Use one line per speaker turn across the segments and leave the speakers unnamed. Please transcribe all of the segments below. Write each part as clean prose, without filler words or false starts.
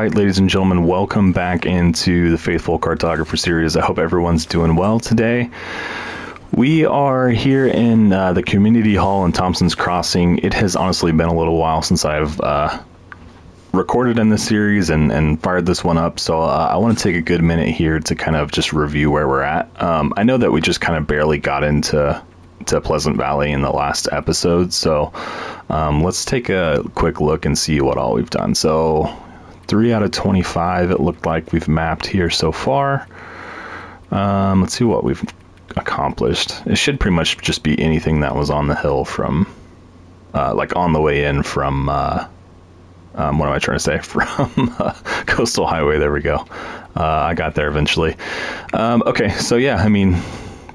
Alright, ladies and gentlemen, welcome back into the Faithful Cartographer series. I hope everyone's doing well today. We are here in the community hall in Thompson's Crossing. It has honestly been a little while since I've recorded in this series and fired this one up, so I want to take a good minute here to kind of just review where we're at. I know that we just kind of barely got into Pleasant Valley in the last episode, so let's take a quick look and see what all we've done. So 3 out of 25 it looked like we've mapped here so far. Let's see what we've accomplished. It should pretty much just be anything that was on the hill from like on the way in from what am I trying to say, from Coastal Highway. There we go. I got there eventually. Okay, so yeah, I mean,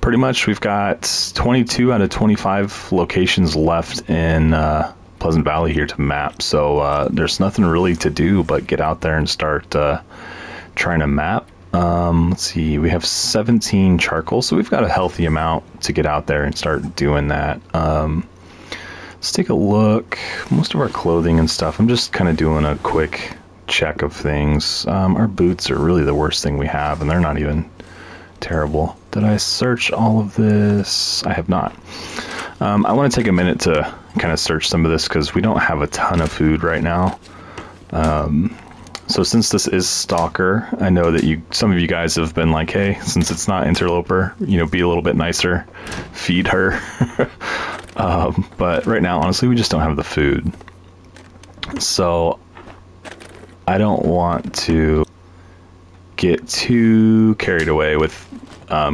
pretty much we've got 22 out of 25 locations left in Pleasant Valley here to map, so there's nothing really to do but get out there and start trying to map. Let's see, we have 17 charcoal, so we've got a healthy amount to get out there and start doing that. Let's take a look. Most of our clothing and stuff, I'm just kind of doing a quick check of things. Our boots are really the worst thing we have, and they're not even terrible. Did I search all of this? I have not. I want to take a minute to kind of search some of this because we don't have a ton of food right now. So since this is Stalker, I know that some of you guys have been like, hey, since it's not Interloper, you know, be a little bit nicer, feed her. But right now, honestly, we just don't have the food. So I don't want to get too carried away with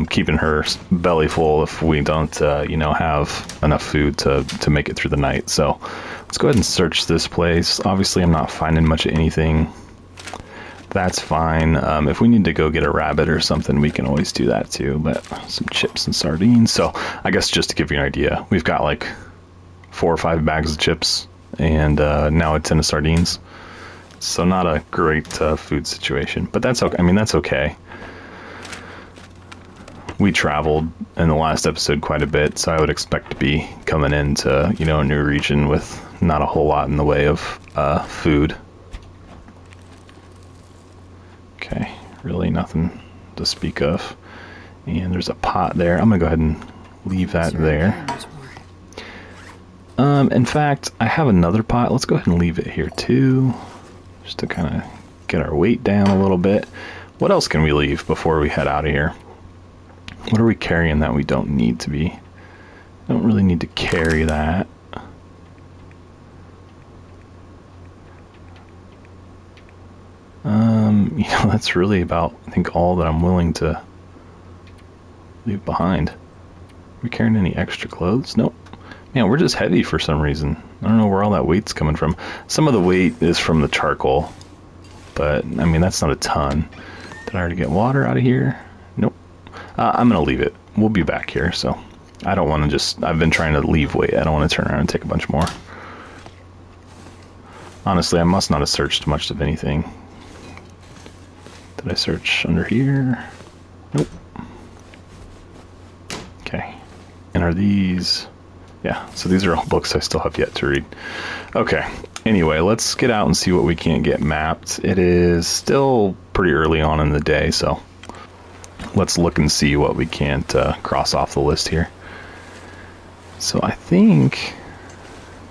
keeping her belly full if we don't, you know, have enough food to make it through the night. So let's go ahead and search this place. Obviously, I'm not finding much of anything. That's fine. If we need to go get a rabbit or something, we can always do that too. But some chips and sardines. So I guess just to give you an idea, we've got like 4 or 5 bags of chips and now a tin of sardines. So not a great food situation, but that's okay. I mean, that's okay. We traveled in the last episode quite a bit, so I would expect to be coming into, you know, a new region with not a whole lot in the way of food. Okay, really nothing to speak of. And there's a pot there. I'm gonna go ahead and leave that there. In fact, I have another pot. Let's go ahead and leave it here too, just to kind of get our weight down a little bit. What else can we leave before we head out of here? What are we carrying that we don't need to be? Don't really need to carry that. You know, that's really about, I think, all that I'm willing to leave behind. Are we carrying any extra clothes? Nope. Man, we're just heavy for some reason. I don't know where all that weight's coming from. Some of the weight is from the charcoal, but I mean, that's not a ton. Did I already get water out of here? Nope. I'm gonna leave it. We'll be back here, so I don't want to just, I've been trying to leave weight. I don't want to turn around and take a bunch more. Honestly, I must not have searched much of anything. Did I search under here? Nope. Okay. And are these... Yeah, so these are all books I still have yet to read. Okay. Anyway, let's get out and see what we can't get mapped. It is still pretty early on in the day, so let's look and see what we can't cross off the list here. So I think...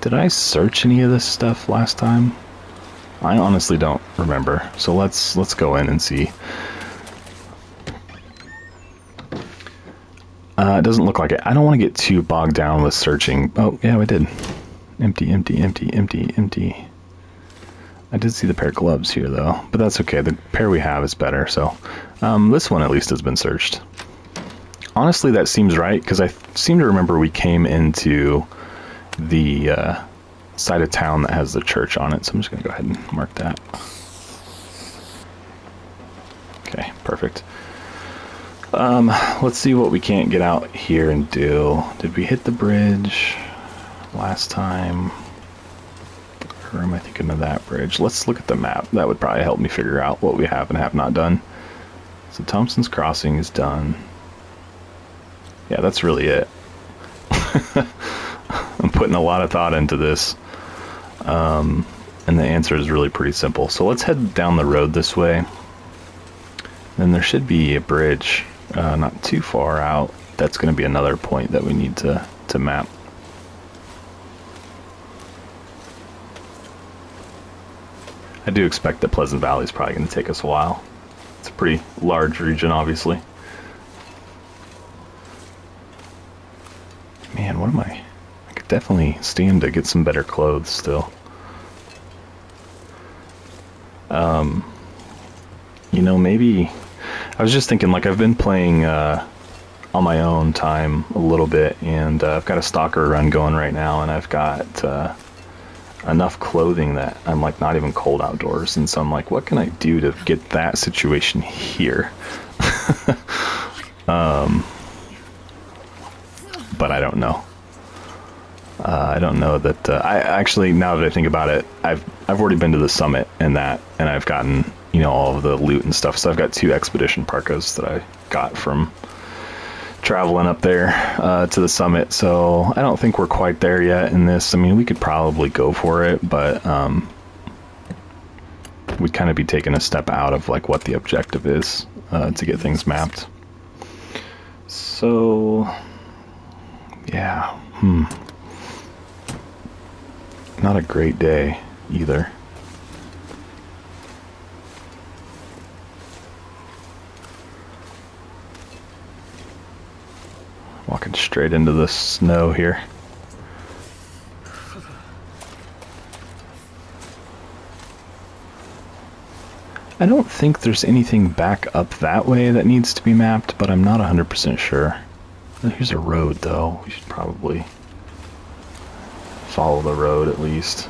Did I search any of this stuff last time? I honestly don't remember, so let's go in and see. It doesn't look like it. I don't want to get too bogged down with searching. Oh, yeah, we did. Empty, empty, empty, empty, empty. I did see the pair of gloves here, though, but that's okay. The pair we have is better, so this one at least has been searched. Honestly, that seems right, because I seem to remember we came into the side of town that has the church on it, so I'm just going to go ahead and mark that. Okay, perfect. Let's see what we can't get out here and do. Did we hit the bridge last time? Or am I thinking of that bridge? Let's look at the map. That would probably help me figure out what we have and have not done. So Thompson's Crossing is done. Yeah, that's really it. I'm putting a lot of thought into this. And the answer is really pretty simple. So let's head down the road this way. Then there should be a bridge not too far out. That's going to be another point that we need to map. I do expect that Pleasant Valley is probably going to take us a while. It's a pretty large region, obviously. Man, what am I? I could definitely stand to get some better clothes still. You know, maybe... I was just thinking, like, I've been playing on my own time a little bit, and I've got a stalker run going right now, and I've got enough clothing that I'm, like, not even cold outdoors, and so I'm like, what can I do to get that situation here? But I don't know. I don't know that. I actually, now that I think about it, I've already been to the summit and I've gotten, you know, all of the loot and stuff. So I've got 2 expedition parkas that I got from traveling up there to the summit. So I don't think we're quite there yet in this. I mean, we could probably go for it, but we'd kind of be taking a step out of like what the objective is to get things mapped. So yeah, not a great day either. Walking straight into the snow here. I don't think there's anything back up that way that needs to be mapped, but I'm not 100% sure. Here's a road though. We should probably follow the road at least.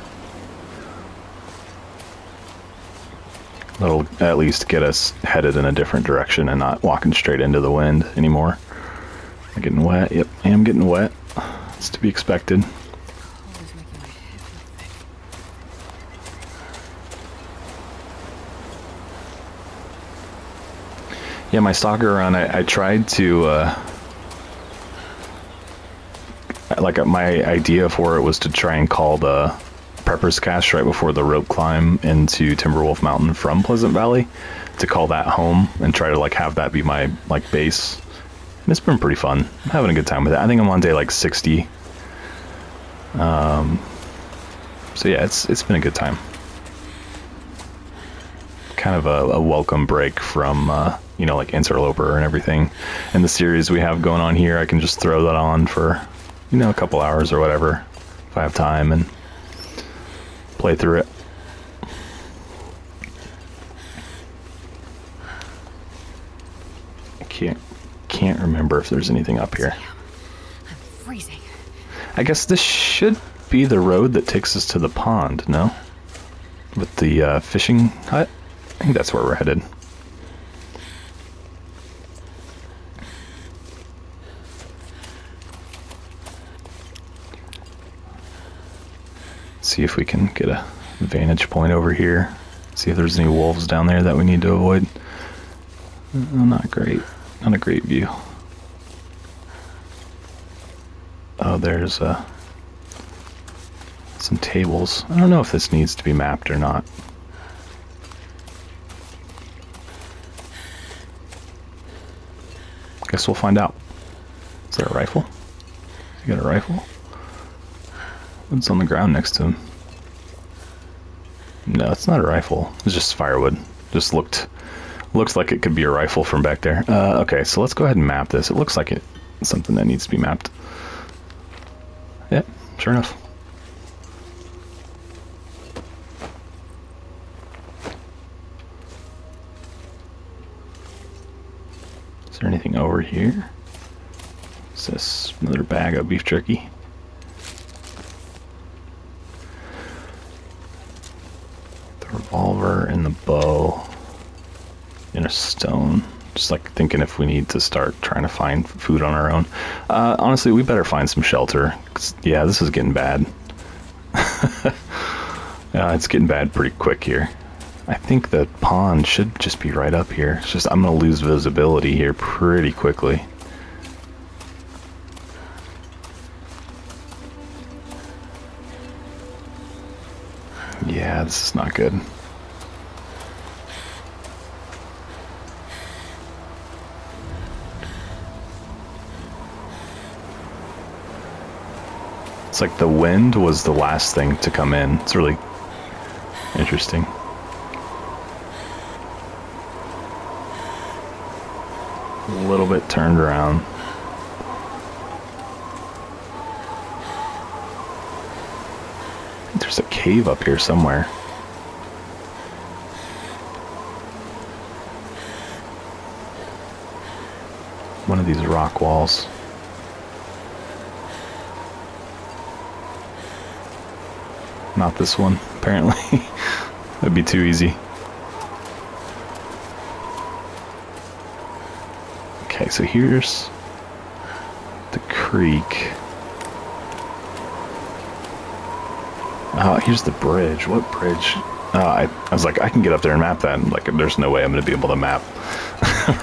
That'll at least get us headed in a different direction and not walking straight into the wind anymore. I'm getting wet. Yep, I am getting wet. It's to be expected. Yeah, my stalker run, I tried to like my idea for it was to try and call the Prepper's Cache right before the rope climb into Timberwolf Mountain from Pleasant Valley, to call that home and try to like have that be my like base. And it's been pretty fun. I'm having a good time with it. I think I'm on day like 60. So yeah, it's been a good time. Kind of a welcome break from you know, like Interloper and everything, and the series we have going on here. I can just throw that on for, you know, a couple hours or whatever if I have time and play through it. Can't remember if there's anything up here.
I'm freezing.
I guess this should be the road that takes us to the pond, no? With the fishing hut? I think that's where we're headed. See if we can get a vantage point over here. See if there's any wolves down there that we need to avoid. Not great. Not a great view. Oh, there's some tables. I don't know if this needs to be mapped or not. Guess we'll find out. Is that a rifle? You got a rifle? What's on the ground next to him? No, it's not a rifle. It's just firewood. Just looks like it could be a rifle from back there. Okay, so let's go ahead and map this. It looks like it's something that needs to be mapped. Yep, sure enough. Is there anything over here? Is this another bag of beef jerky? The revolver and the bow in a stone. Just like thinking if we need to start trying to find food on our own. Honestly, we better find some shelter. 'Cause, yeah, this is getting bad. It's getting bad pretty quick here. I think the pond should just be right up here. It's just I'm gonna lose visibility here pretty quickly. Yeah, this is not good. It's like the wind was the last thing to come in. It's really interesting. A little bit turned around. I think there's a cave up here somewhere. One of these rock walls. Not this one, apparently. That'd be too easy. Okay, so here's the creek. Here's the bridge. What bridge? I was like, I can get up there and map that. And like, there's no way I'm going to be able to map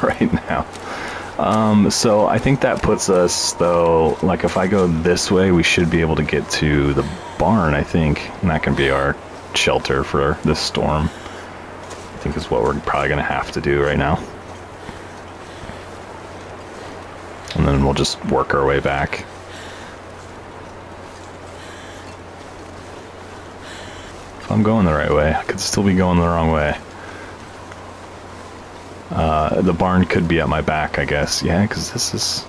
right now. So I think that puts us, though, like if I go this way, we should be able to get to the barn, I think. And that can be our shelter for this storm. I think is what we're probably going to have to do right now. And then we'll just work our way back. If I'm going the right way, I could still be going the wrong way. The barn could be at my back, I guess. Yeah, because this is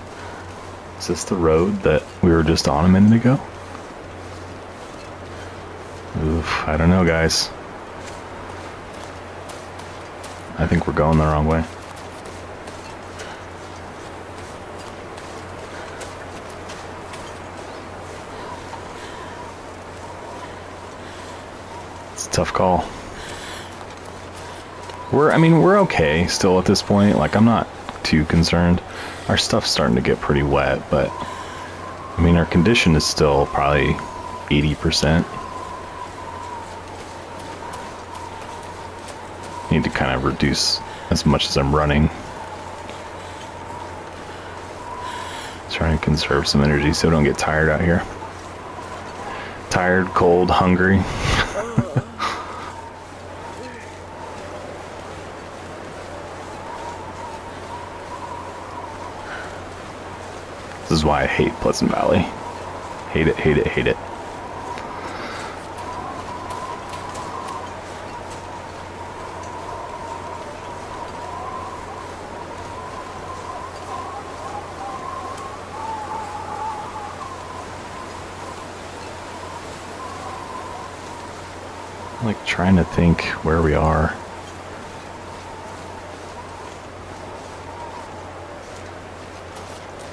this the road that we were just on a minute ago? Oof, I don't know, guys. I think we're going the wrong way. It's a tough call. We're okay still at this point. Like, I'm not too concerned. Our stuff's starting to get pretty wet, but I mean, our condition is still probably 80%. Need to kind of reduce as much as I'm running. Trying to conserve some energy so I don't get tired out here. Tired, cold, hungry. This is why I hate Pleasant Valley. Hate it, hate it, hate it. I'm like trying to think where we are.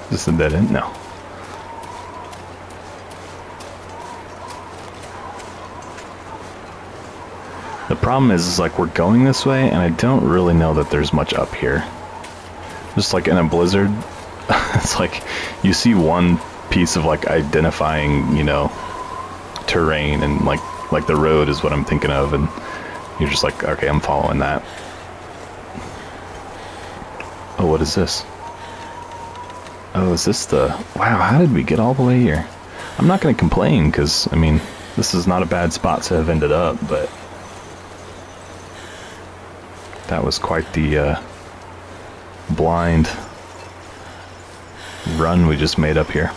Is this a dead end? No. The problem is like we're going this way and I don't really know that there's much up here. Just like in a blizzard, it's like you see one piece of like identifying, you know, terrain, and like the road is what I'm thinking of, and you're just like, okay, I'm following that. Oh, what is this? Oh, is this the... Wow, how did we get all the way here? I'm not going to complain, because, I mean, this is not a bad spot to have ended up, but... That was quite the, blind run we just made up here.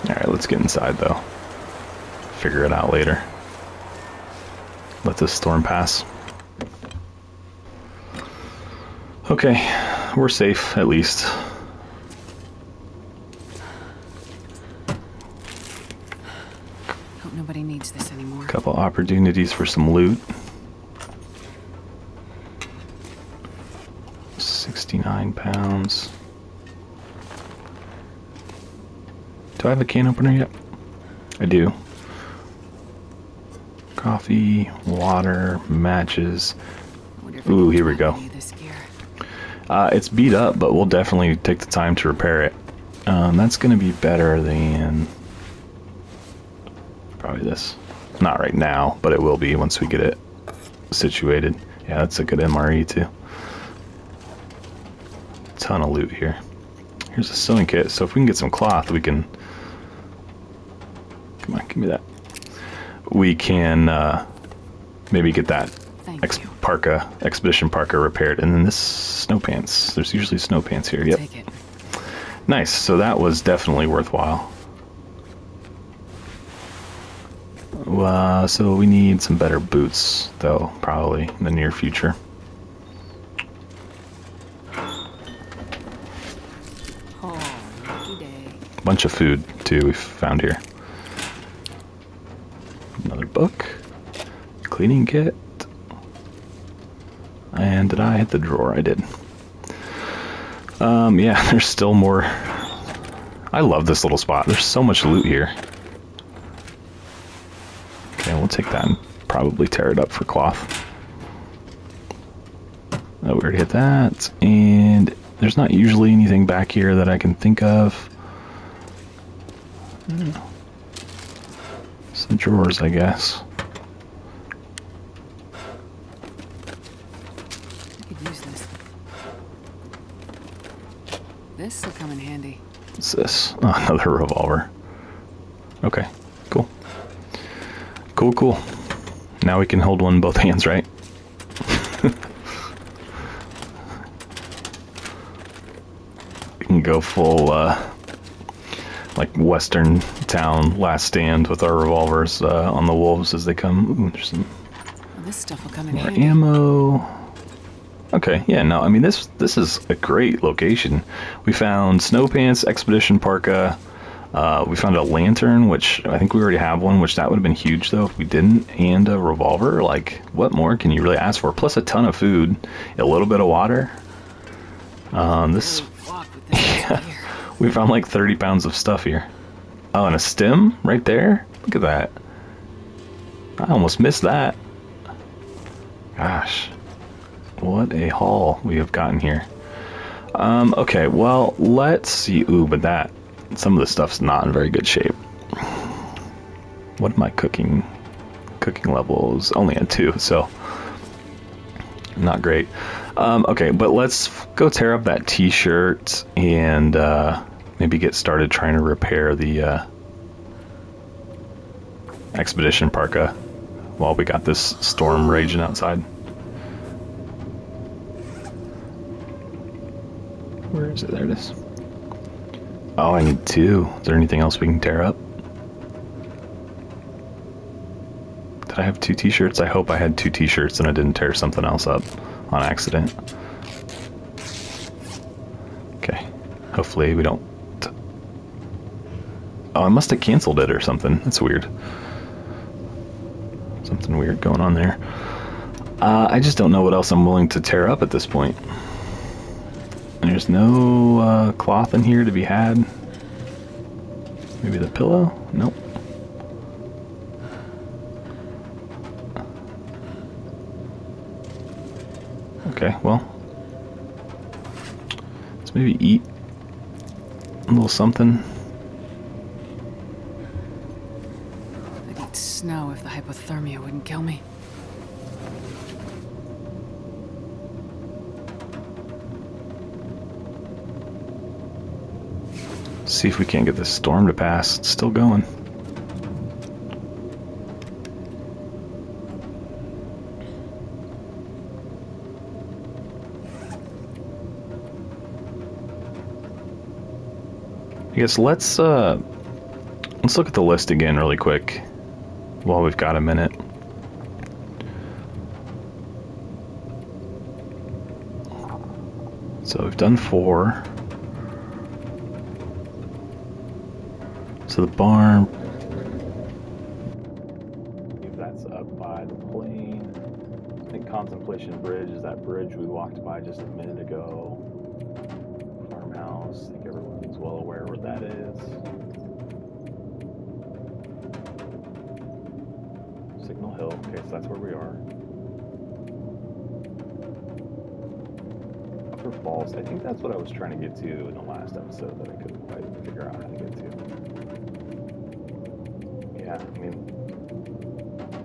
Alright, let's get inside, though. Figure it out later. Let this storm pass. Okay, we're safe, at least.
Hope nobody needs this anymore.
Couple opportunities for some loot. 69 pounds. Do I have a can opener yet? I do. Coffee, water, matches. Ooh, here we go. It's beat up, but we'll definitely take the time to repair it. That's going to be better than probably this. Not right now, but it will be once we get it situated. Yeah, that's a good MRE too. Ton of loot here. Here's a sewing kit, so if we can get some cloth, we can... Come on, give me that. We can maybe get that
Thank you.
expedition parka repaired. And then this snow pants. There's usually snow pants here. Yep.
Take it.
Nice. So that was definitely worthwhile. So we need some better boots, though, probably in the near future.
Oh, lucky day.
Bunch of food, too, we found here. Another book. Cleaning kit. And did I hit the drawer? I did. Yeah, there's still more. I love this little spot. There's so much loot here. Okay, we'll take that and probably tear it up for cloth. Oh, we already hit that. And there's not usually anything back here that I can think of. Some drawers, I guess.
I could use this. This will come in handy.
What's this? Oh, another revolver. Okay, cool. Cool. Now we can hold one in both hands, right? We can go full, like Western town last stand with our revolvers on the wolves as they come. Ooh, there's some
Well, this stuff will come in
more
handy.
ammo. Okay, yeah, no, I mean, this is a great location. We found snow pants, expedition parka. We found a lantern, which I think we already have one, which that would have been huge, though, if we didn't. And a revolver. Like, what more can you really ask for? Plus a ton of food, a little bit of water. This,
Walk with this
yeah,
here.
we found like 30 pounds of stuff here. Oh, and a stem right there. Look at that. I almost missed that. Gosh. What a haul we have gotten here. Okay, well, let's see. Ooh, but some of the stuff's not in very good shape. What am I cooking? Cooking levels only at 2, so not great. Okay, but let's go tear up that t-shirt and maybe get started trying to repair the expedition parka while we got this storm raging outside. Where is it? There it is. Oh, I need 2. Is there anything else we can tear up? Did I have 2 t-shirts? I hope I had 2 t-shirts and I didn't tear something else up on accident. Okay. Hopefully we don't... Oh, I must have canceled it or something. That's weird. Something weird going on there. I just don't know what else I'm willing to tear up at this point. There's no cloth in here to be had. Maybe the pillow? Nope. Okay, well. Let's maybe eat a little something.
I'd eat snow if the hypothermia wouldn't kill me.
See if we can't get this storm to pass. It's still going. I guess let's look at the list again really quick while we've got a minute. So we've done 4. So the barn, if that's up by the plane. I think Contemplation Bridge is that bridge we walked by just a minute ago. Farmhouse, I think everyone's well aware where that is. Signal Hill, okay, so that's where we are. Upper Falls, I think that's what I was trying to get to in the last episode that I couldn't quite figure out how to get to. Yeah, I mean,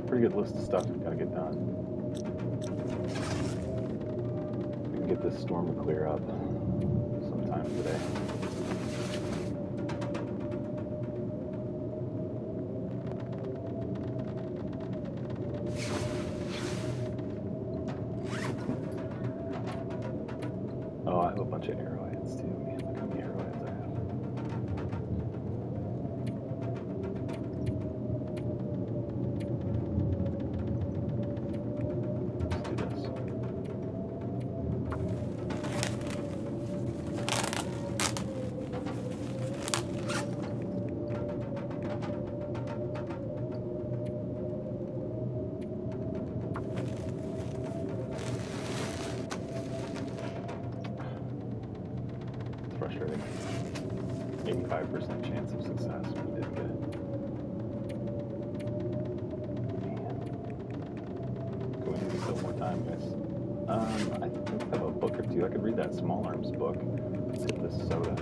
pretty good list of stuff we've got to get done. We can get this storm to clear up sometime today. have a bunch of arrowheads too. Man, look how many arrowheads I have. Let's do this. Frustrating. 85% chance of success. We did get it. Man. Can we do this one more time, guys? I think I have a book or two. I could read that Small Arms book. Let's hit this soda.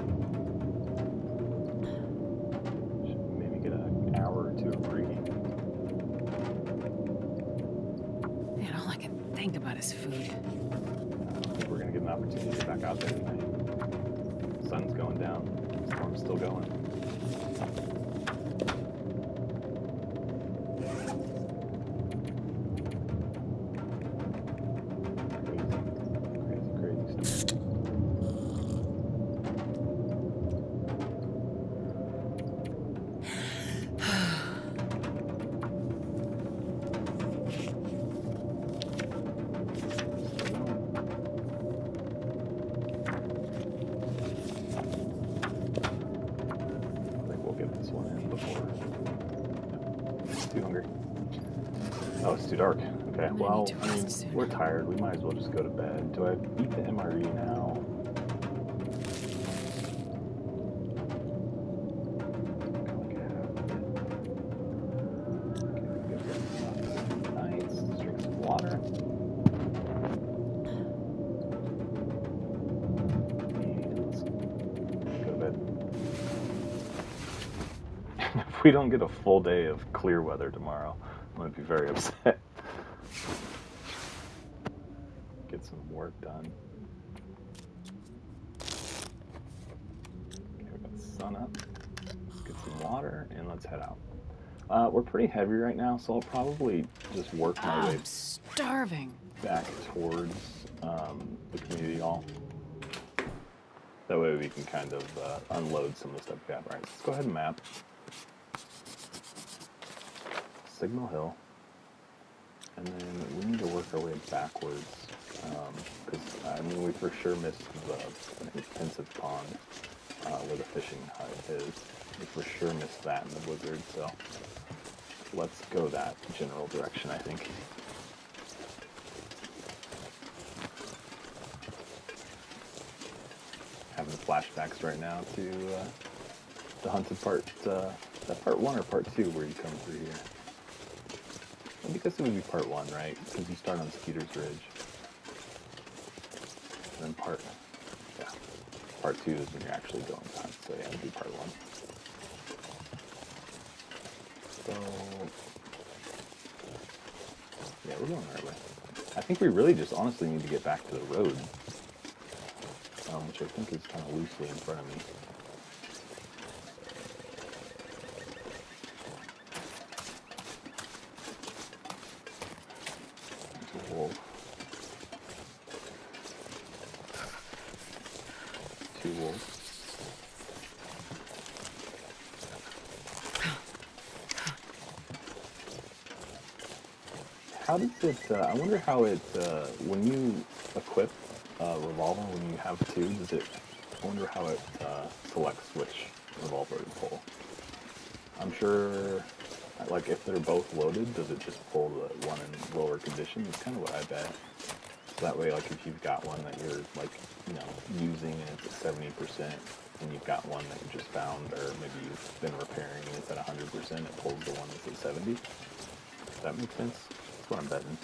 Should maybe get an hour or two of reading.
Man, all I can think about is food.
I don't think we're going to get an opportunity to get back out there tonight. Sun's going down, storm's still going. Crazy stuff. Too hungry. Oh, it's too dark. Okay, well, I mean, we're tired. We might as well just go to bed. Do I beat the MRE now? Nice. Let's drink some water. And let's go to bed. If we don't get a full day of clear weather tomorrow, I'm going to be very upset. Get some work done. Okay, we got the sun up. Let's get some water and let's head out. We're pretty heavy right now, so I'll probably just work my way
starving
back towards the community hall. That way we can kind of unload some of the stuff we have. All right, let's go ahead and map. Signal Hill, and then we need to work our way backwards, because I mean we for sure missed the Pensive Pond, where the fishing hut is. We for sure missed that in the blizzard, so let's go that general direction, I think. Having flashbacks right now to the hunted part, that part 1 or part 2 where you come through here. I guess it would be part 1, right? Because you start on Skeeter's Ridge. And then part 2 is when you're actually going to hunt. So yeah, it'd be part 1. So, yeah, we're going the right way. I think we really just honestly need to get back to the road. Which I think is kind of loosely in front of me. Wolf. 2 wolves. How does it, I wonder how it, when you equip revolver, when you have 2, does it, I wonder how it selects which revolver to pull. I'm sure, like, if they're both loaded, does it just pull the one in lower condition? That's kind of what I bet. So that way, like, if you've got one that you're, like, you know, using and it's at 70%, and you've got one that you just found, or maybe you've been repairing and it's at 100%, it pulls the one that's at 70. Does that make sense? That's what I'm betting.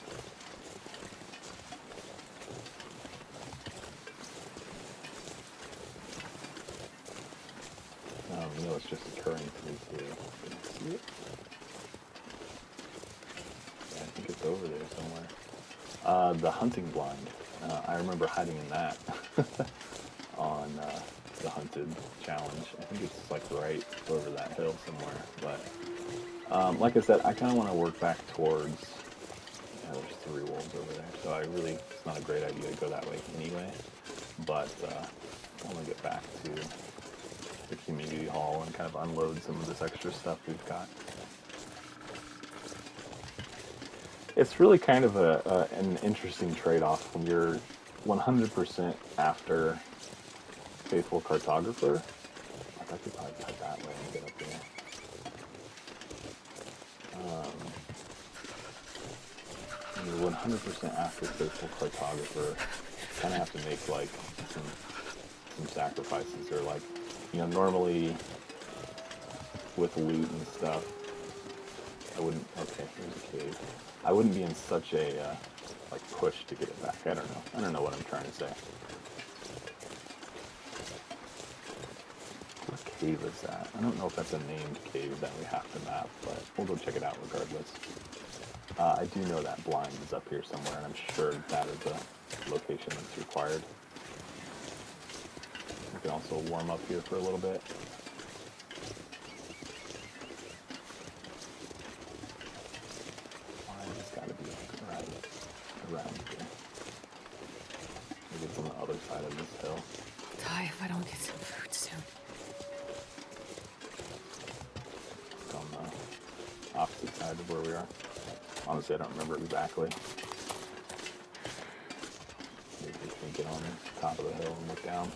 You know, it's just occurring to me too. See it? Yeah, I think it's over there somewhere. The hunting blind. I remember hiding in that on the hunted challenge. I think it's like right over that hill somewhere. But like I said, I kind of want to work back towards. Yeah, there's 3 wolves over there, so it's not a great idea to go that way anyway. but I want to get back to the community hall and kind of unload some of this extra stuff we've got. It's really kind of an interesting trade-off when you're 100% after Faithful Cartographer. Like I could probably cut that way and get up there. When you're 100% after Faithful Cartographer, you kind of have to make like some sacrifices, or like, you know, normally with loot and stuff, I wouldn't. Okay, here's a cave. I wouldn't be in such a like push to get it back. I don't know what I'm trying to say. What cave is that? I don't know if that's a named cave that we have to map, but we'll go check it out regardless. I do know that blind is up here somewhere, and I'm sure that is a location that's required. We can also warm up here for a little bit. It's got to be right around here. Maybe it's on the other side of this hill.
Die if I don't get some food soon.
It's on the opposite side of where we are. Honestly, I don't remember exactly. Maybe we can get on the top of the hill and look down.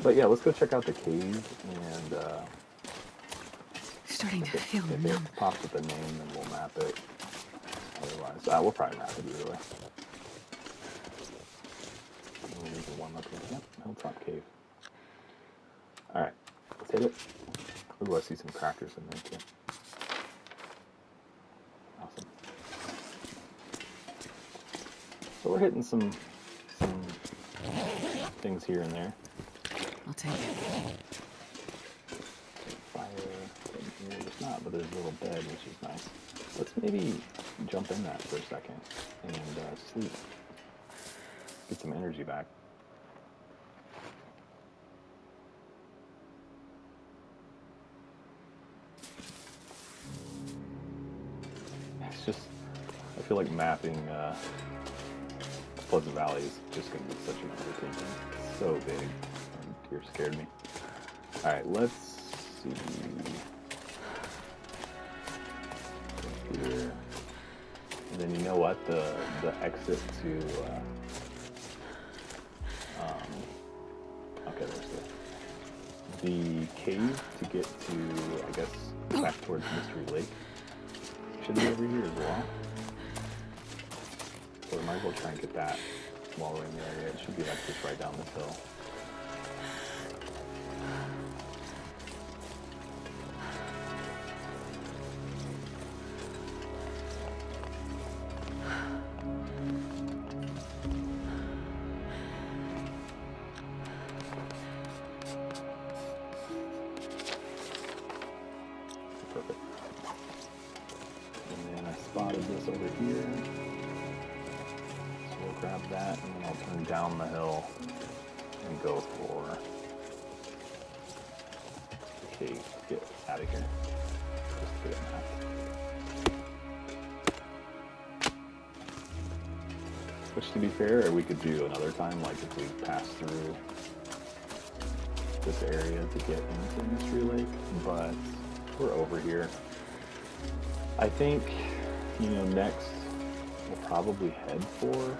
But yeah, let's go check out the cave, and
Starting to feel
if
numb.
it pops with the name, then we'll map it. Otherwise, we'll probably map it either way. There's one up here. Yep, Hilltop Cave. Alright, let's hit it. Ooh, I see some crackers in there too. Awesome. So we're hitting some things here and there.
I'll take it.
Fire in here, there's not, but there's a little bed, which is nice. Let's maybe jump in that for a second and sleep. Get some energy back. It's just, I feel like mapping Pleasant Valley is just going to be such an undertaking. It's so big. Deer scared me. Alright, let's see. Here. And then you know what? The exit to okay, there's the cave to get to, I guess, back towards Mystery Lake. Should be over here as well. So we might as well try and get that while we're in the area. It should be like just right down this hill. Perfect. And then I spotted this over here. So we'll grab that, and then I'll turn down the hill and go for the cave to get out of here. Just to get a map. Which, to be fair, we could do another time, like if we pass through this area to get into Mystery Lake, but we're over here. I think, you know, next we'll probably head for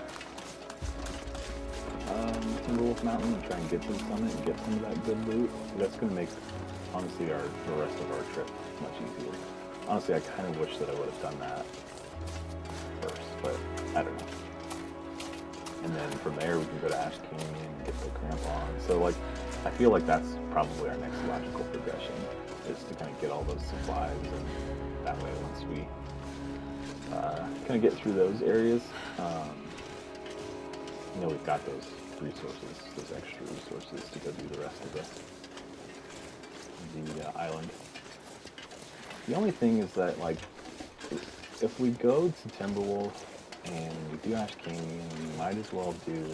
Timberwolf Mountain and try and get to the summit and get some of that good loot. That's going to make, honestly, the rest of our trip much easier. Honestly, I kind of wish that I would have done that first, but I don't know. And then from there we can go to Ash Canyon and get the crampon. So like, I feel like that's probably our next logical progression, is to kind of get all those supplies, and that way once we kind of get through those areas, you know, we've got those resources, those extra resources to go do the rest of the island. The only thing is that, like, if we go to Timberwolf and we do Ash Canyon, we might as well do,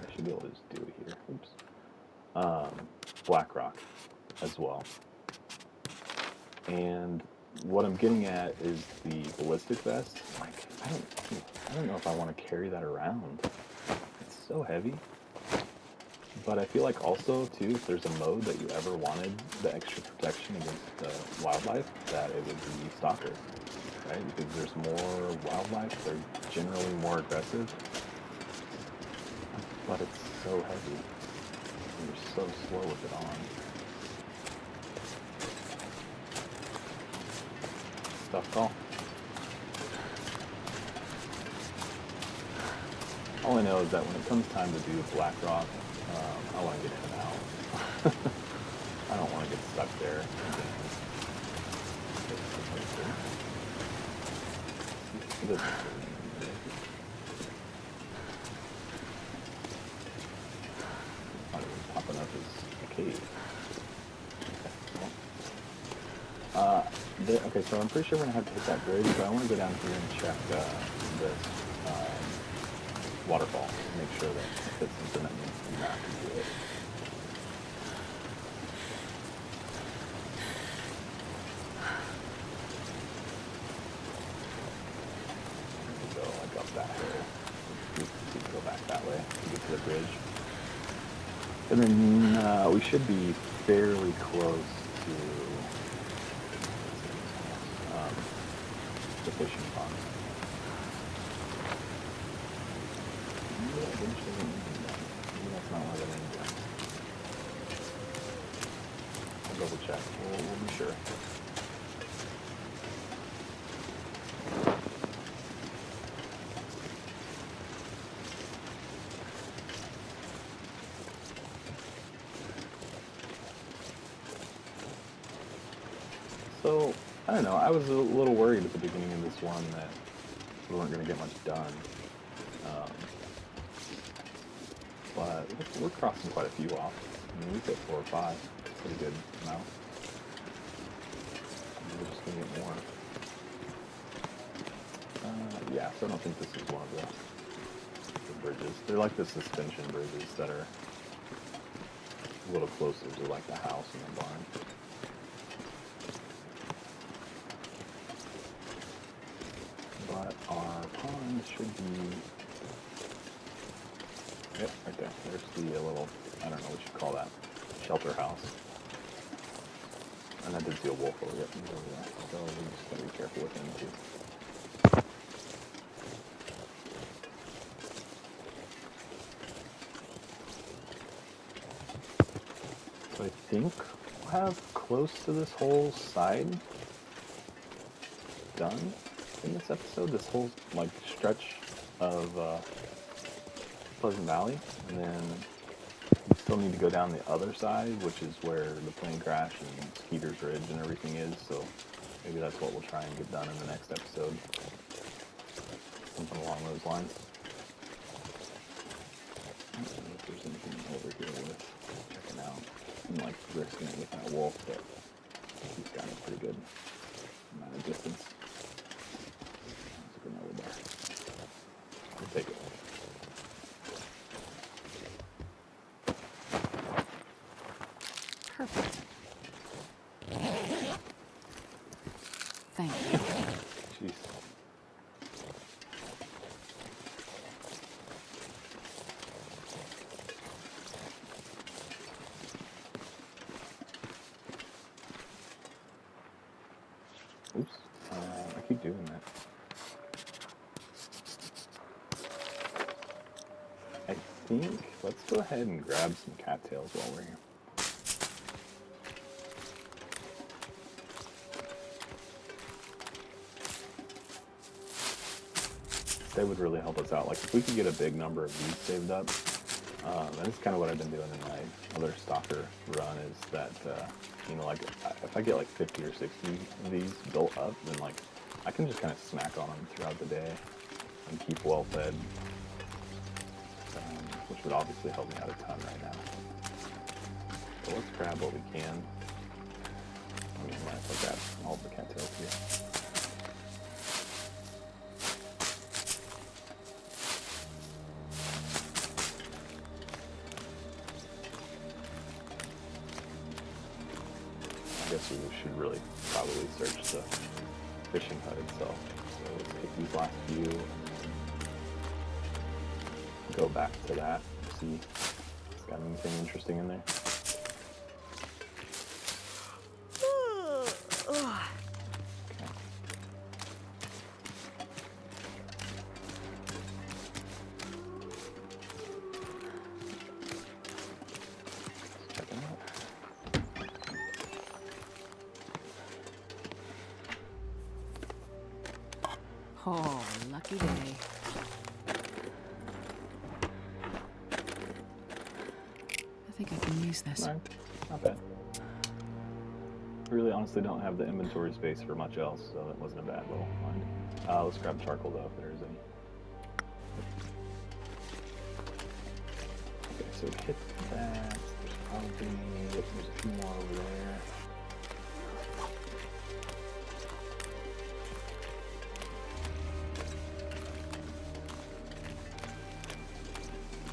I should be able to just do it here, oops, Black Rock as well. And what I'm getting at is the ballistic vest. Like, I don't know if I want to carry that around. It's so heavy. But I feel like also, too, if there's a mode that you ever wanted the extra protection against the wildlife, that it would be Stalker, right? Because there's more wildlife, they're generally more aggressive, but it's so heavy, and you're so slow with it on. Tough call. All I know is that when it comes time to do Blackrock, I want to get in and out. I don't want to get stuck there. Popping up is a cave. Okay, so I'm pretty sure we're going to have to hit that bridge, but I want to go down here and check this waterfall, make sure that if it's something that needs to be mapped into it. There we go, like up that hill. We can go back that way to get to the bridge. And then we should be fairly close to the fishing pond. Maybe that's not why they're in there. I'll double check. We'll be sure. So, I don't know, I was a little worried at the beginning of this one that we weren't going to get much done. But we're crossing quite a few off. I mean, we've hit 4 or 5. Pretty good amount. We're just going to get more. Yeah, so I don't think this is one of the bridges. They're like the suspension bridges that are a little closer to like the house and the barn. But our pond should be... Yep, right there. There's the little, I don't know what you call that, shelter house. And I did see a wolf over there. So we just gotta be careful with him too. So I think we'll have close to this whole side done in this episode. This whole like stretch of Pleasant Valley, and then we still need to go down the other side, which is where the plane crash and Skeeter's Ridge and everything is, so maybe that's what we'll try and get done in the next episode. Something along those lines. I don't know if there's anything over here worth checking out. I'm like risking it with that wolf, but he's got a pretty good amount of distance. There's a granola bar. I'll take it.
Perfect. Thank you.
Jeez. Oops. I keep doing that. I think let's go ahead and grab some cattails while we're here. They would really help us out. Like if we could get a big number of these saved up, and it's kind of what I've been doing in my other stalker run is that, you know, like if I get like 50 or 60 of these built up, then like I can just kind of snack on them throughout the day and keep well fed, which would obviously help me out a ton right now. So let's grab what we can. I mean, might as well grab all the cattails here. I guess we should really probably search the fishing hut itself. So let's take these last few, go back to that, see Got anything interesting in there?
Oh, lucky day. I think I can use this.
Alright, not bad. We really honestly don't have the inventory space for much else, so that wasn't a bad little find. Let's grab charcoal though, if there is any. Okay, so hit that. There's probably, there's a few more over there.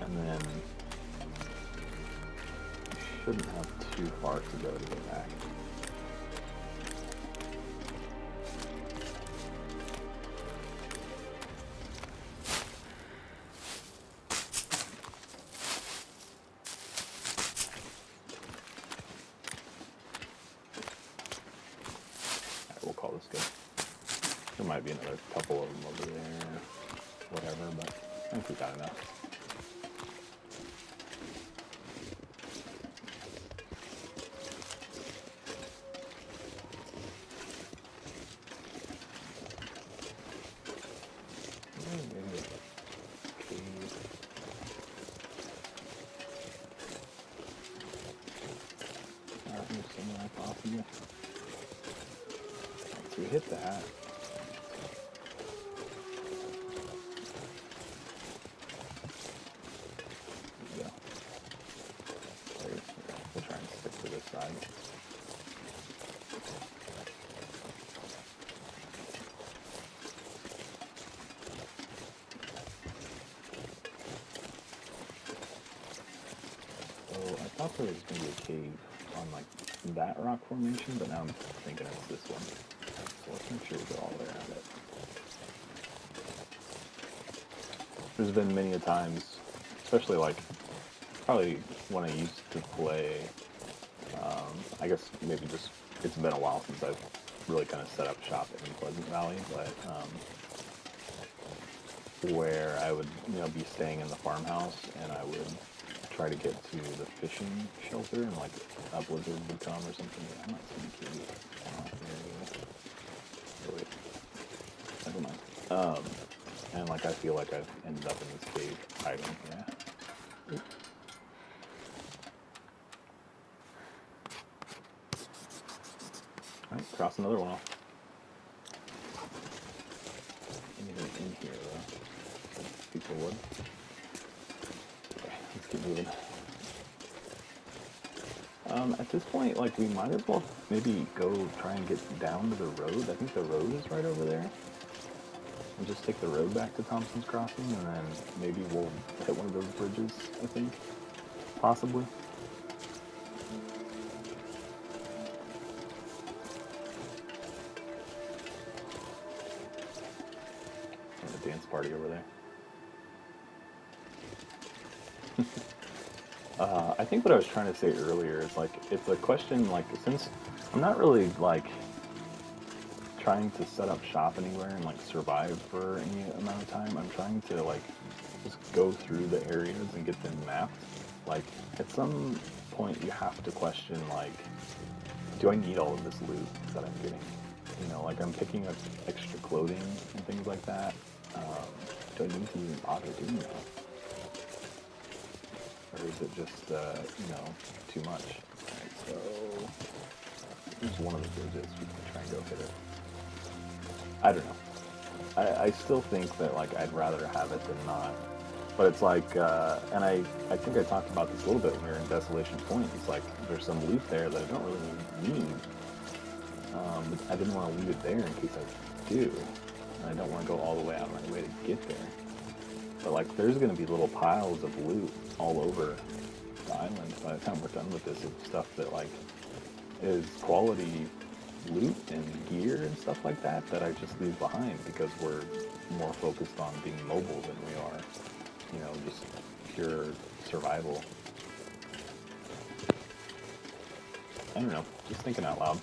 And then you shouldn't have too far to go to get back. Alright, we'll call this good. There might be another couple of them over there, whatever, but I think we got enough. So we hit that. There we go. We'll try and stick to this side. So I thought there was going to be a cave on like that rock formation, but now I'm thinking it's this one. So let's make sure we go all the way around it. There's been many a times, especially like probably when I used to play, I guess maybe just it's been a while since I've really kind of set up shop in Pleasant Valley, but where I would, you know, be staying in the farmhouse and I would try to get to the fishing shelter and like a blizzard would come or something. Yeah, I'm not seeing a cave. Oh, wait. Never mind. And like I feel like I've ended up in this cave hiding. Yeah. Alright, cross another one off. Anything in here though? People would. Okay, let's keep moving. At this point, like, we might as well maybe go try and get down to the road. I think the road is right over there. And just take the road back to Thompson's Crossing, and then maybe we'll hit one of those bridges, I think. Possibly. And a dance party over there. I think what I was trying to say earlier is, like, it's a question, like, since I'm not really, like, trying to set up shop anywhere and, like, survive for any amount of time, I'm trying to, like, just go through the areas and get them mapped. Like, at some point you have to question, like, do I need all of this loot that I'm getting? You know, like, I'm picking up extra clothing and things like that. Do I need to even bother doing that? Or is it just, you know, too much? Alright, so here's one of the bridges. We can try and go hit it. I don't know. I still think that, like, I'd rather have it than not. But it's like, and I think I talked about this a little bit when we were in Desolation Point. It's like, there's some loot there that I don't really need. But I didn't want to leave it there in case I do. And I don't want to go all the way out of my way to get there. But, like, there's going to be little piles of loot all over the island by the time we're done with this, of stuff that, like, is quality loot and gear and stuff like that that I just leave behind because we're more focused on being mobile than we are, you know, just pure survival. I don't know, just thinking out loud.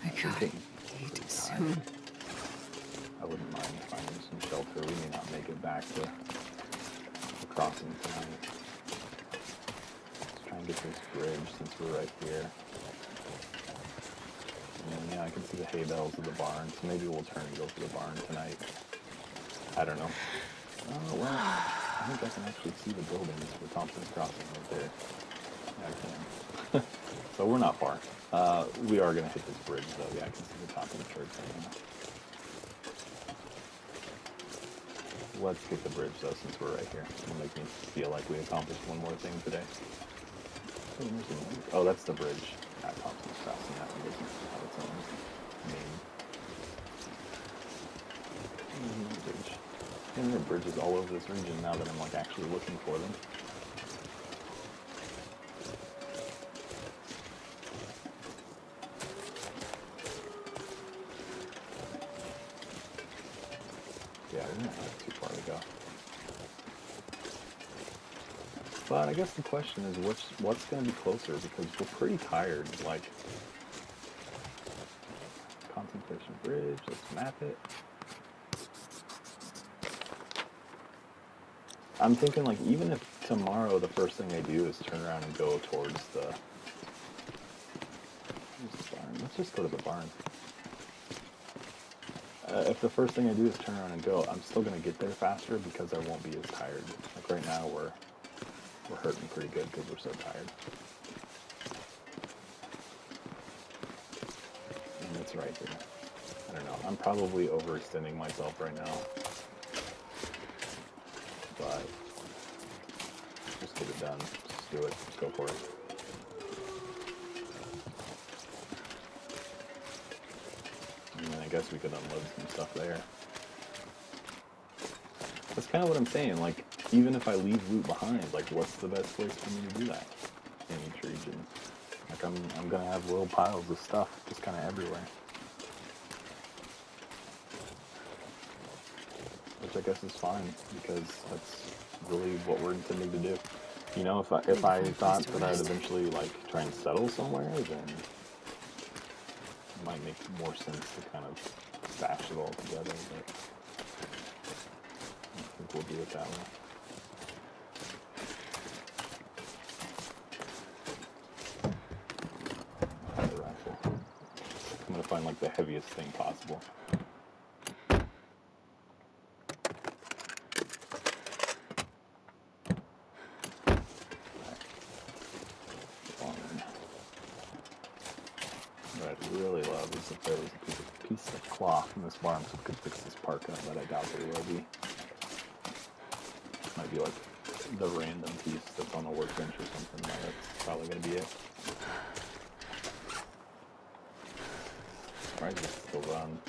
I gotta eat soon.
I wouldn't mind finding some shelter. We may not make it back to the crossing tonight. Let's try and get this bridge since we're right here. And yeah, I can see the hay bales of the barn, so maybe we'll turn and go for the barn tonight. I don't know. Oh, well, I think I can actually see the buildings for Thompson's Crossing right there. Yeah, I can. So we're not far. We are going to hit this bridge, though. Yeah, I can see the top of the church right now. Let's get the bridge, though, since we're right here. It'll make me feel like we accomplished one more thing today. Oh, that's the bridge at Thompson's Crossing. That one doesn't have its own name. Bridge. And there are bridges all over this region now that I'm like actually looking for them. Yeah, we're not too far to go. But I guess the question is what's going to be closer, because we're pretty tired. Like, Contemplation Bridge, let's map it. I'm thinking, like, even if tomorrow the first thing I do is turn around and go towards the... Where's the barn? Let's just go to the barn. If the first thing I do is turn around and go, I'm still going to get there faster because I won't be as tired. Like, right now we're hurting pretty good because we're so tired. And it's right here. I don't know. I'm probably overextending myself right now. But just get it done. Just do it. Just go for it. And then I guess we could unload some stuff there. That's kind of what I'm saying. Like, even if I leave loot behind, like, what's the best place for me to do that in each region? Like, I'm gonna have little piles of stuff just kind of everywhere. Which I guess is fine, because that's really what we're intending to do. You know, if I thought that I'd eventually, like, try and settle somewhere, then it might make more sense to kind of stash it all together, but I think we'll do it that way. The rifle. I'm gonna find, like, the heaviest thing possible. What I'd really love is if there was a piece of cloth in this barn so we could fix this parka, but I doubt there will be. Might be like the random piece that's on the workbench or something, but that's probably going to be it. Surprised it's still run.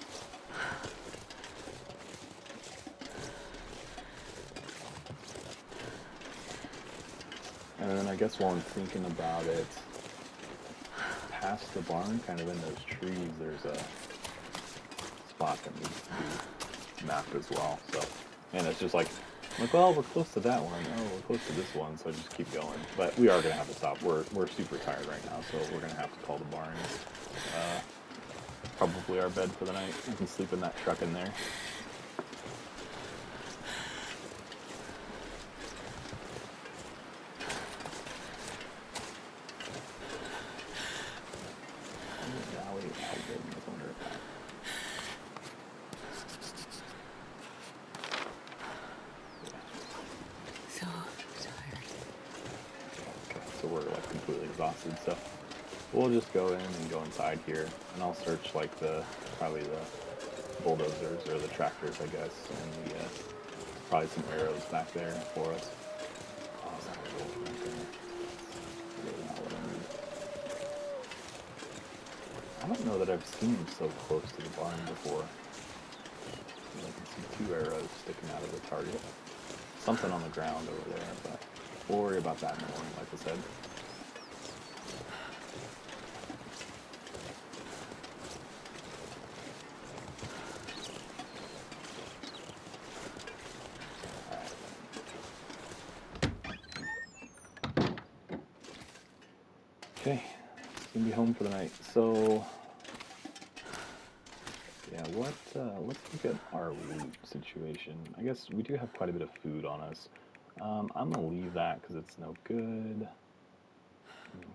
And then I guess while I'm thinking about it, past the barn, kind of in those trees, there's a spot that needs to be mapped as well. So, and it's just like, well, we're close to that one. Oh, we're close to this one, so just keep going. But we are going to have to stop. We're super tired right now, so we're going to have to call the barn. Probably our bed for the night. We can sleep in that truck in there. Exhausted, so we'll just go in and go inside here, and I'll search like probably the bulldozers or the tractors, I guess, and probably some arrows back there for us. Oh, is that a wolf back there? That's really not what I need. I don't know that I've seen him so close to the barn before. I can see 2 arrows sticking out of the target. Something on the ground over there, but we'll worry about that in the morning, like I said. Okay, it's gonna be home for the night. So, yeah, let's look at our loot situation. I guess we do have quite a bit of food on us. I'm gonna leave that because it's no good.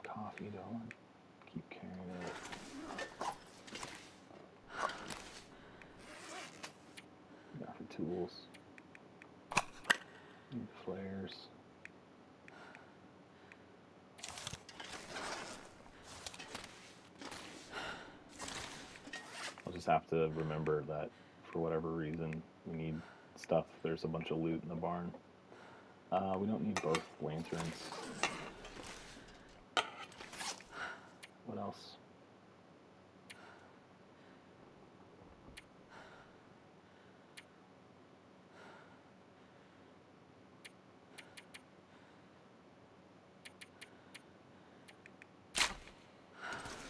Coffee, do I want to keep carrying it? Got for tools. Need flares. I'll just have to remember that for whatever reason we need stuff. There's a bunch of loot in the barn. We don't need both lanterns. What else?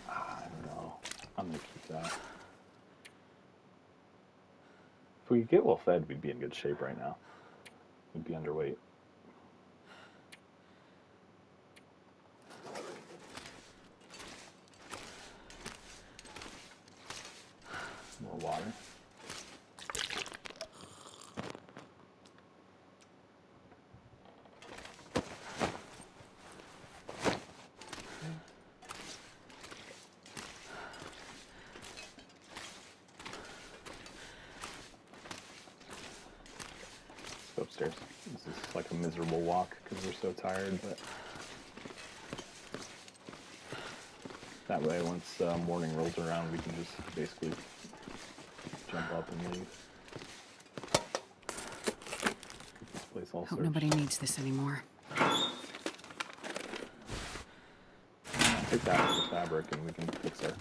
I don't know. I'm gonna keep that. If we could get well fed, we'd be in good shape right now. We'd be underweight. More water. Let's go upstairs. This is like a miserable walk because we're so tired, but that way once morning rolls around we can just basically jump up and leave. This place all
Hope nobody needs this anymore.
Take that as the fabric and we can fix our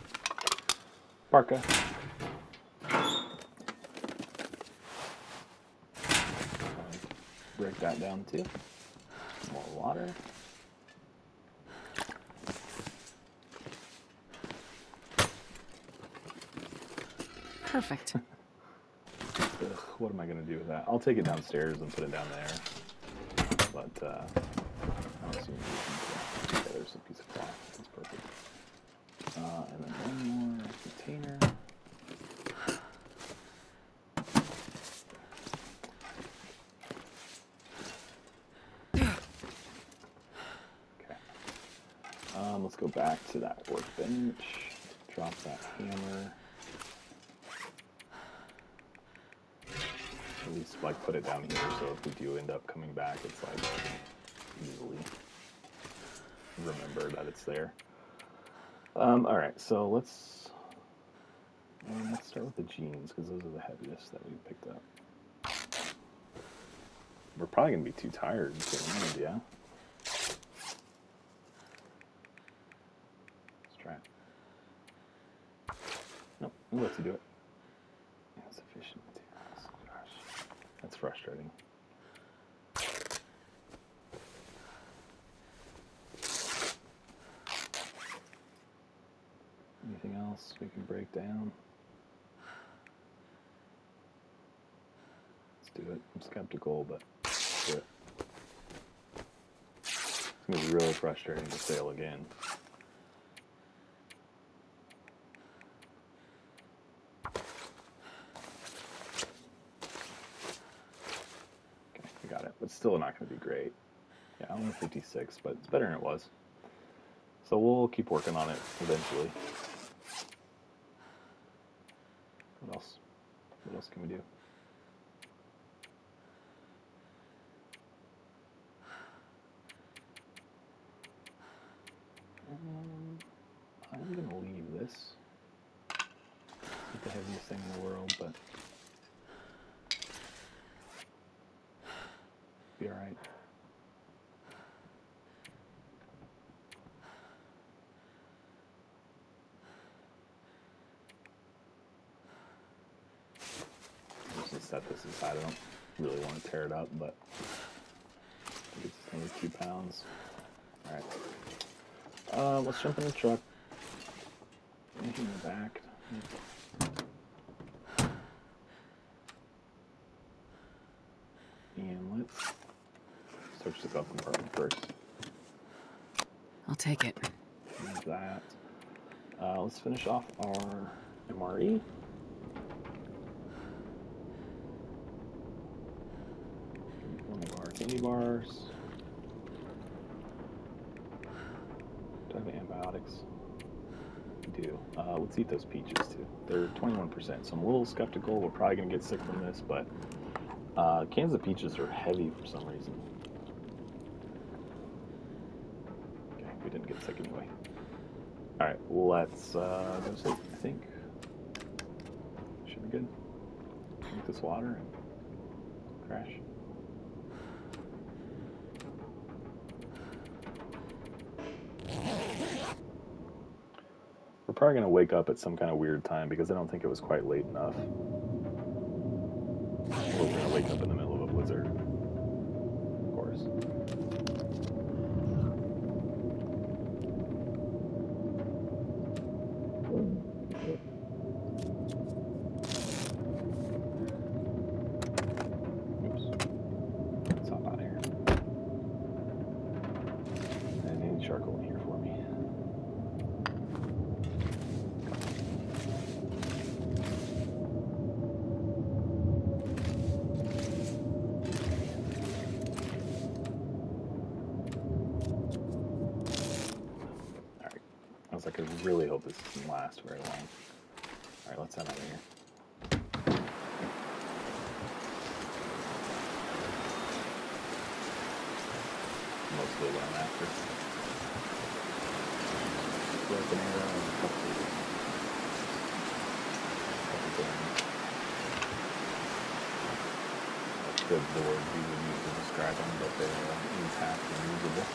parka. Break that down too. More water.
Perfect.
Ugh, what am I going to do with that? I'll take it downstairs and put it down there. But I don't see any reason to. Okay, there's a piece of cloth. That's perfect. And then one more container. Okay. Let's go back to that workbench. Drop that hammer. At least like put it down here so if we do end up coming back it's like easily remember that it's there. Alright, so let's start with the jeans because those are the heaviest that we picked up. We're probably going to be too tired to land, yeah? Let's try it. Nope, we'll let you do it. Insufficient materials. Gosh, that's frustrating. Anything else we can break down? Let's do it. I'm skeptical, but let's do it. It's going to be really frustrating to sail again. Okay, we got it. But still not going to be great. Yeah, only 56, but it's better than it was. So we'll keep working on it eventually. What else? What else can we do? I'm gonna leave this. It's the heaviest thing in the world, but be alright. I'm just gonna set this aside. I don't really want to tear it up, but I think it's only 2 pounds. Alright. Let's jump in the truck. Anything in the back? And let's search the glove compartment first.
I'll take it.
Yeah. that. Let's finish off our MRE. One of our candy bars. Do I have antibiotics? We do. Let's eat those peaches too. They're 21%, so I'm a little skeptical. We're probably going to get sick from this, but cans of peaches are heavy for some reason. Okay, we didn't get sick anyway. Alright, let's go sleep, I think. Should be good. Drink this water and crash. We're probably going to wake up at some kind of weird time because I don't think it was quite late enough. Or we're going to wake up in the middle of a blizzard. Of course. Oops. Let's hop out of here. I need charcoal in here for me. I really hope this doesn't last very long. Alright, let's head out of here. Mostly what I'm after. Broken arrow and a couple of good boards you would use to describe them, but they're intact and usable.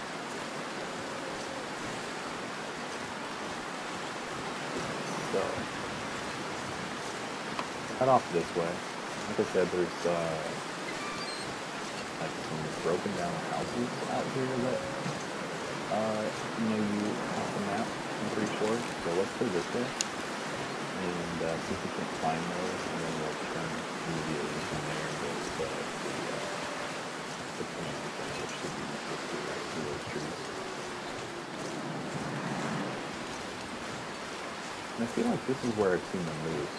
So, head off this way. Like I said, there's like some broken down houses out here that you have to map, I'm pretty sure. So let's go this way and see if we can find those, and then we'll turn immediately from there and go to the camping thing, which should be right through those trees. And I feel like this is where I've seen the moose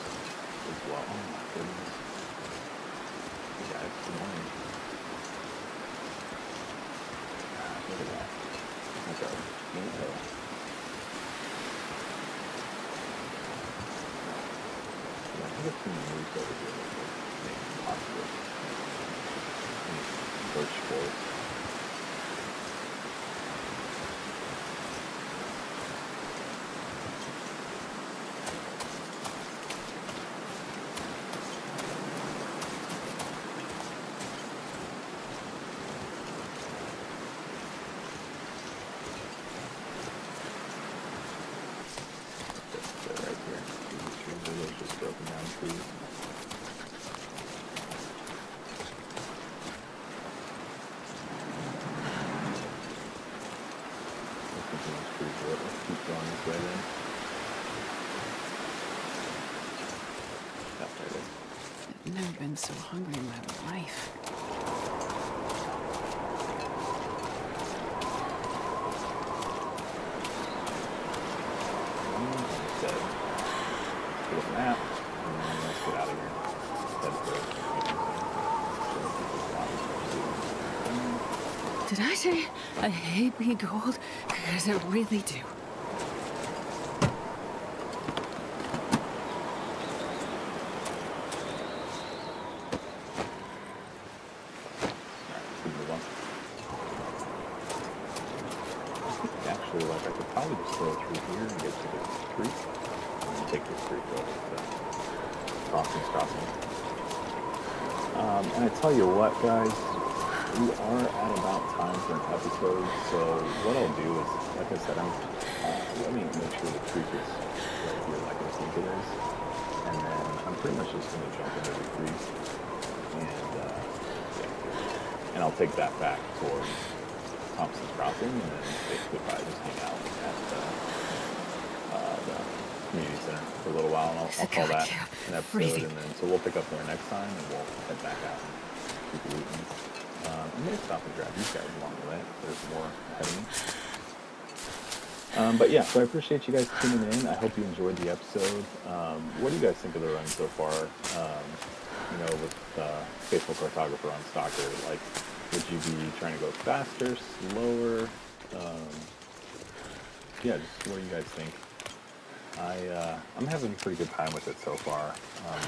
as well. Oh my goodness. Hey guys, good morning. Look at that. That's a emo. Yeah, I think I've seen the moose over here before. Maybe possibly. Birch forest.
I've never been so hungry in my life.
Get a map, and then let's get out of here.
Did I say I hate being cold? Because I really do.
Actually, like, I could probably just go through here and get to the creek, and then take this creek over to the crossing. And I tell you what, guys, we are at about time for an episode, so what I'll do is, like I said, let me make sure the creek is right here like I think it is, and then I'm pretty much just going to jump into the creek, and, yeah, and I'll take that back towards Thompson's Crossing, and then basically probably just hang out at the community center for a little while, and I'll call that an episode, and then so we'll pick up there next time, and we'll head back out and keep looting. I'm going to stop and grab these guys along the way. There's more ahead of me. But yeah, so I appreciate you guys tuning in. I hope you enjoyed the episode. What do you guys think of the run so far? With Faithful Cartographer on Stalker, like, would you be trying to go faster, slower? Yeah, just what do you guys think? I'm having a pretty good time with it so far,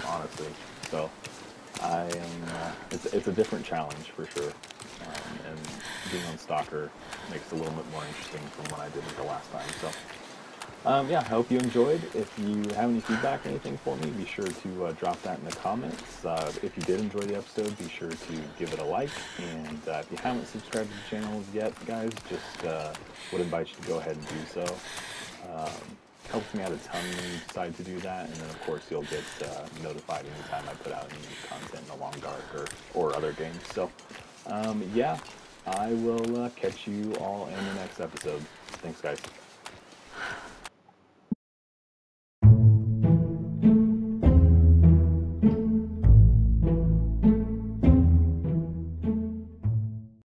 honestly. So I am. It's a different challenge for sure, and being on Stalker makes it a little bit more interesting from what I did the last time. So yeah, I hope you enjoyed. If you have any feedback or anything for me, be sure to drop that in the comments. If you did enjoy the episode, be sure to give it a like. And if you haven't subscribed to the channel yet, guys, just would invite you to go ahead and do so. Helps me out a ton when you decide to do that, and then of course you'll get notified anytime I put out new content in the Long Dark or other games. So yeah, I will catch you all in the next episode. Thanks, guys.